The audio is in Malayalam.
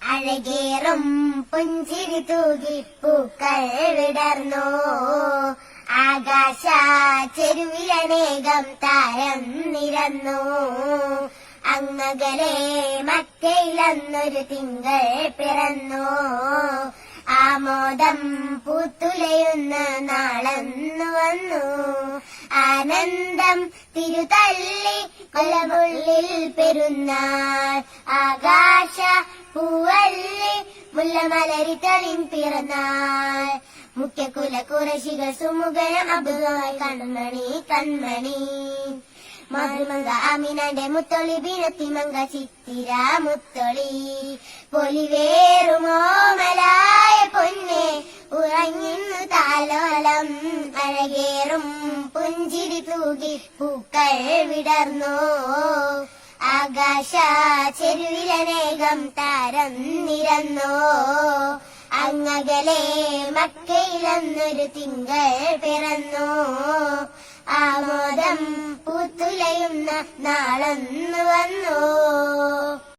അഴകേറും പുഞ്ചിരി തൂകി പൂക്കൾ വിടർന്നു. ആകാശ ചെരുവിലനേകം താരം നിരന്നു. അങ്ങകലെ മക്കയിലന്നൊരു തിങ്കൾ പിറന്നു. ആമോദം പൂത്തുലയുന്ന നാളെന്നു വന്നു. ആനന്ദം തിരുതള്ളി കൊലമുള്ളിൽ പെരുന്നാൾ. ആകാശ പൂവല്ലി മുല്ലമലരി തളിൻ പിറന്നാൾ. മുഖ്യകുല കുറശികൾ സുമുഖനം അബുദായി കൺമണി കൺമണി. മധുമങ്ക അമിനന്റെ മുത്തൊളി ബിനത്തിമങ്ക ചിത്തിര മുത്തൊളി. പൊലിവേറുമോമലായ പൊന്നെ ഉറങ്ങുന്നു താലോലം. അഴകേറും പുഞ്ചിരി തൂകി പൂക്കൾ വിടർന്നു. ആകാശ ചെരുവിലനേകം താരം നിരന്നു. അങ്ങകലെ മക്കയിലന്നൊരു തിങ്കൾ പിറന്നു. ആമോദം പൂത്തുലയുന്ന നാളെന്നു വന്നു.